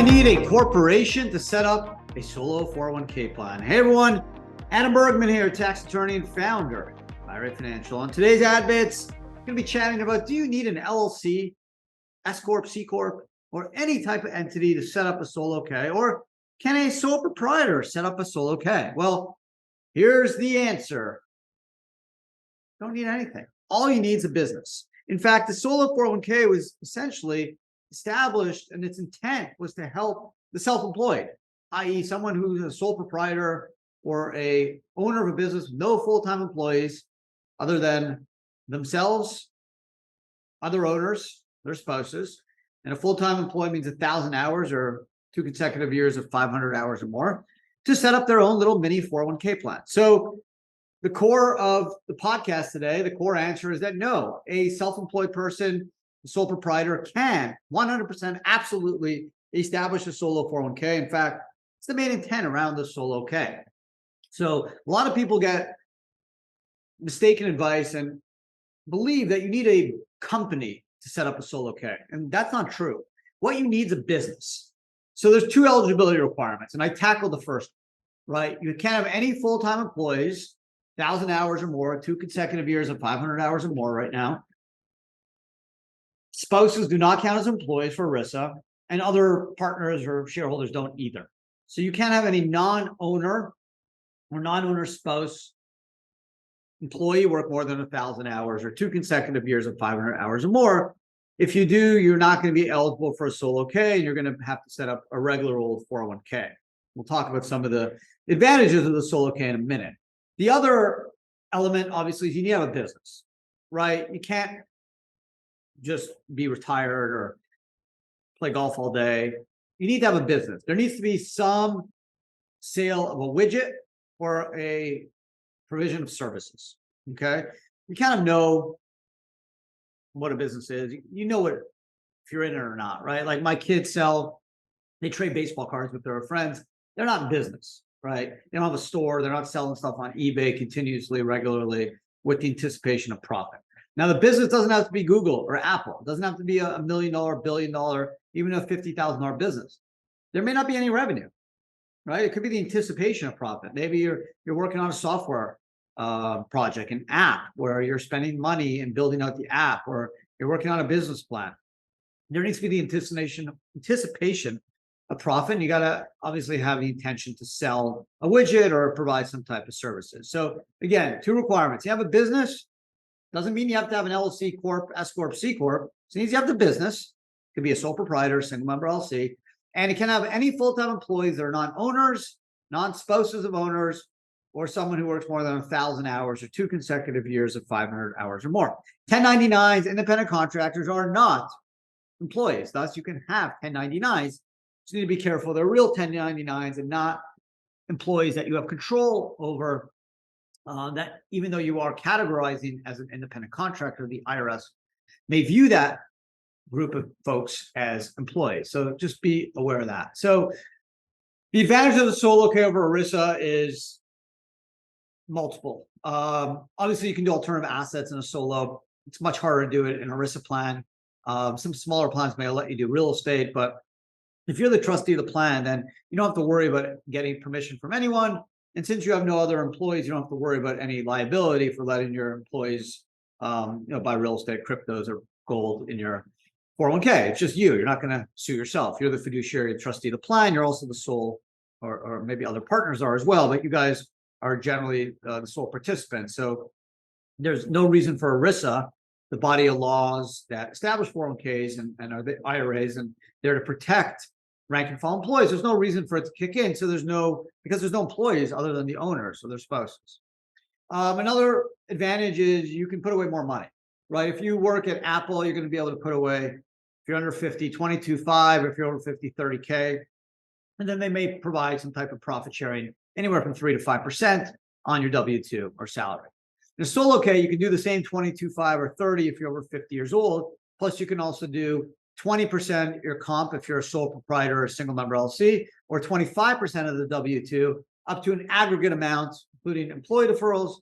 I need a corporation to set up a solo 401k plan? Hey everyone, Adam Bergman here, tax attorney and founder of IRA Financial. On today's AdBits, I'm going to be chatting about, do you need an LLC, S-Corp, C-Corp, or any type of entity to set up a solo K? Or can a sole proprietor set up a solo K? Well, here's the answer. Don't need anything. All you need is a business. In fact, the solo 401k was essentially established, and its intent was to help the self-employed, i.e. someone who's a sole proprietor or a owner of a business with no full-time employees other than themselves, other owners, their spouses, and a full-time employee means 1,000 hours or 2 consecutive years of 500 hours or more to set up their own little mini 401k plan. So the core of the podcast today, the core answer is that no, a self-employed person, a sole proprietor can 100% absolutely establish a solo 401k. In fact, it's the main intent around the solo K. So a lot of people get mistaken advice and believe that you need a company to set up a solo K. And that's not true. What you need is a business. So there's 2 eligibility requirements. And I tackled the first one, right? You can't have any full-time employees, 1,000 hours or more, 2 consecutive years of 500 hours or more right now. Spouses do not count as employees for ERISA, and other partners or shareholders don't either. So you can't have any non-owner or non-owner spouse employee work more than 1,000 hours or 2 consecutive years of 500 hours or more. If you do, you're not going to be eligible for a solo K, and you're going to have to set up a regular old 401k. We'll talk about some of the advantages of the solo K in a minute. The other element, obviously, is you need to have a business, right? You can't just be retired or play golf all day. You need to have a business. There needs to be some sale of a widget or a provision of services, okay? You kind of know what a business is. You know what, if you're in it or not, right? Like my kids they trade baseball cards with their friends. They're not in business, right? They don't have a store. They're not selling stuff on eBay continuously, regularly with the anticipation of profit. Now, the business doesn't have to be Google or Apple. It doesn't have to be a $1 million, $1 billion, even a $50,000 business. There may not be any revenue, right? It could be the anticipation of profit. Maybe you're working on a software project, an app where you're spending money and building out the app, or you're working on a business plan. There needs to be the anticipation of profit. And you got to obviously have the intention to sell a widget or provide some type of services. So again, 2 requirements. You have a business. Doesn't mean you have to have an LLC, Corp, S-Corp, C-Corp. So it means you have the business. It could be a sole proprietor, single member LLC. And it can have any full-time employees that are non-owners, non-spouses of owners, or someone who works more than 1,000 hours or 2 consecutive years of 500 hours or more. 1099s, independent contractors are not employees. Thus, you can have 1099s. You need to be careful. They're real 1099s and not employees that you have control over. That even though you are categorizing as an independent contractor, the IRS may view that group of folks as employees. So just be aware of that. So the advantage of the solo K over ERISA is multiple. Obviously, you can do alternative assets in a solo. It's much harder to do it in an ERISA plan. Some smaller plans may let you do real estate, but if you're the trustee of the plan, then you don't have to worry about getting permission from anyone. And since you have no other employees, you don't have to worry about any liability for letting your employees, buy real estate, cryptos, or gold in your 401k. It's just you. You're not going to sue yourself. You're the fiduciary, trustee of the plan. You're also the sole, or maybe other partners are as well, but you guys are generally the sole participant. So there's no reason for ERISA, the body of laws that establish 401ks and are the IRAs, and they're to protect rank and file employees. There's no reason for it to kick in. So because there's no employees other than the owners, so their spouses. Another advantage is you can put away more money, right? If you work at Apple, you're going to be able to put away, if you're under 50, 22.5, if you're over 50, 30K. And then they may provide some type of profit sharing, anywhere from 3 to 5% on your W-2 or salary. In a solo K, you can do the same 22.5 or 30 if you're over 50 years old. Plus, you can also do 20% your comp if you're a sole proprietor or a single member LLC, or 25% of the W-2 up to an aggregate amount, including employee deferrals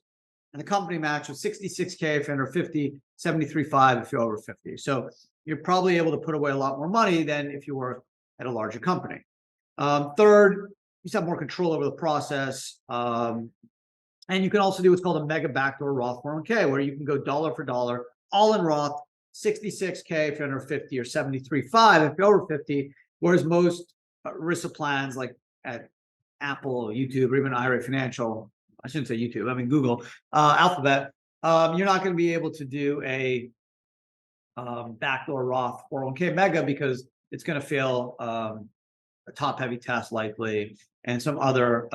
and the company match of 66K if you're under 50, 73.5 if you're over 50. So you're probably able to put away a lot more money than if you were at a larger company. Third, you have more control over the process. And you can also do what's called a mega backdoor Roth 401k, where you can go dollar for dollar, all in Roth, 66K if you're under 50 or 73.5 if you're over 50, whereas most RISA plans like at Apple, YouTube, or even IRA Financial, I shouldn't say YouTube, I mean Google, Alphabet, you're not going to be able to do a backdoor Roth 401k mega because it's going to fail a top-heavy test likely and some other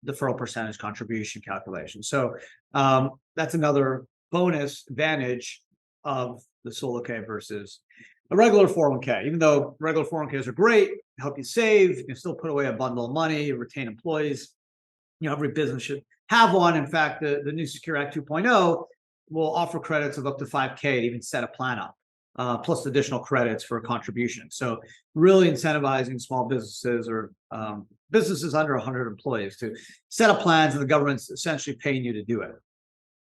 deferral percentage contribution calculation. So that's another bonus advantage of the solo K versus a regular 401k. Even though regular 401ks are great, help you save, you can still put away a bundle of money, retain employees. Every business should have one. In fact, the new Secure Act 2.0 will offer credits of up to 5K to even set a plan up, plus additional credits for contributions. So really incentivizing small businesses or businesses under 100 employees to set up plans, and the government's essentially paying you to do it.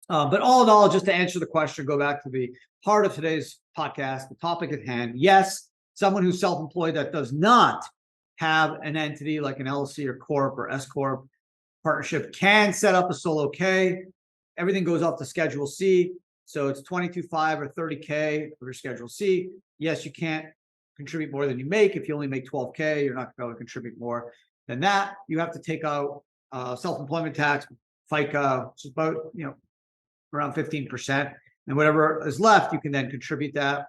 But all in all, just to answer the question, go back to the heart of today's podcast, the topic at hand. Yes, someone who's self-employed that does not have an entity like an LLC or Corp or S-Corp partnership can set up a solo K. Everything goes off to Schedule C. So it's 22.5 or 30K for your Schedule C. Yes, you can't contribute more than you make. If you only make 12K, you're not going to be able to contribute more than that. You have to take out self-employment tax, FICA, which is about, around 15%. And whatever is left, you can then contribute that.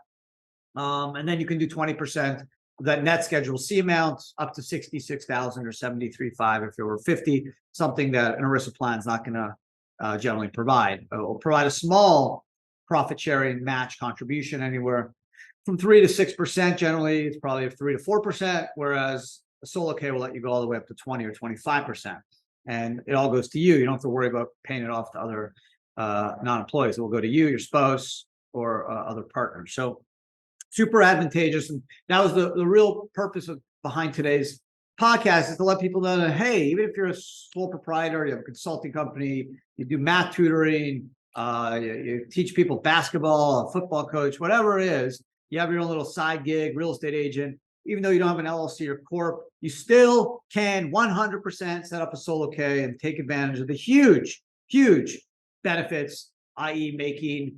And then you can do 20% of that net Schedule C amount up to 66,000 or 73.5 if you're over 50, something that an ERISA plan is not going to generally provide. It will provide a small profit sharing match contribution anywhere from 3 to 6%. Generally, it's probably 3 to 4%, whereas a solo K will let you go all the way up to 20 or 25%. And it all goes to you. You don't have to worry about paying it off to other non-employees. It will go to you, your spouse, or other partners. So super advantageous. And that was the real purpose behind today's podcast, is to let people know that, hey, even if you're a sole proprietor, you have a consulting company, you do math tutoring, you teach people basketball, a football coach, whatever it is, you have your own little side gig, real estate agent, even though you don't have an LLC or Corp, you still can 100% set up a solo K and take advantage of the huge, huge benefits, i.e. making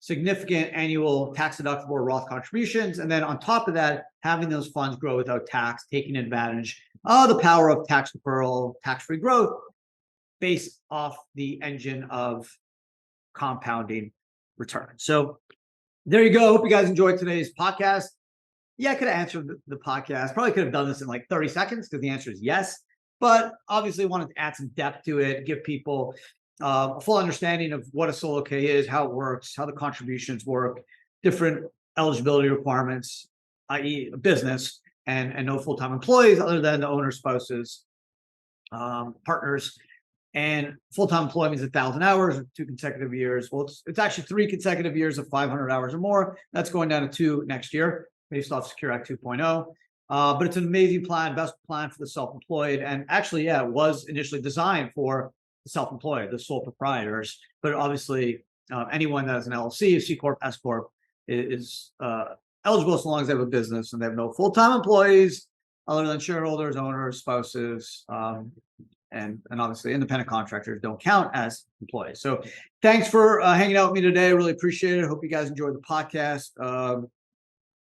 significant annual tax-deductible Roth contributions. And then on top of that, having those funds grow without tax, taking advantage of the power of tax deferral, tax-free growth based off the engine of compounding returns. So there you go. Hope you guys enjoyed today's podcast. Yeah, I could have answered the podcast. Probably could have done this in like 30 seconds because the answer is yes. But obviously wanted to add some depth to it, give people a full understanding of what a solo K is, how it works, how the contributions work, different eligibility requirements, i.e. a business, and no full-time employees other than the owner, spouses, partners. And full-time employee means 1,000 hours, 2 consecutive years. Well, it's actually 3 consecutive years of 500 hours or more. That's going down to 2 next year, based off Secure Act 2.0. But it's an amazing plan, best plan for the self-employed. And actually, yeah, it was initially designed for the self-employed, the sole proprietors. But obviously, anyone that has an LLC, a C-Corp, S-Corp is eligible as long as they have a business and they have no full-time employees other than shareholders, owners, spouses, and obviously independent contractors don't count as employees. So thanks for hanging out with me today. Really appreciate it. Hope you guys enjoyed the podcast.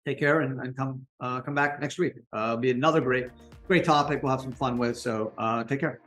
Take care and come back next week. Be another great topic we'll have some fun with. So take care.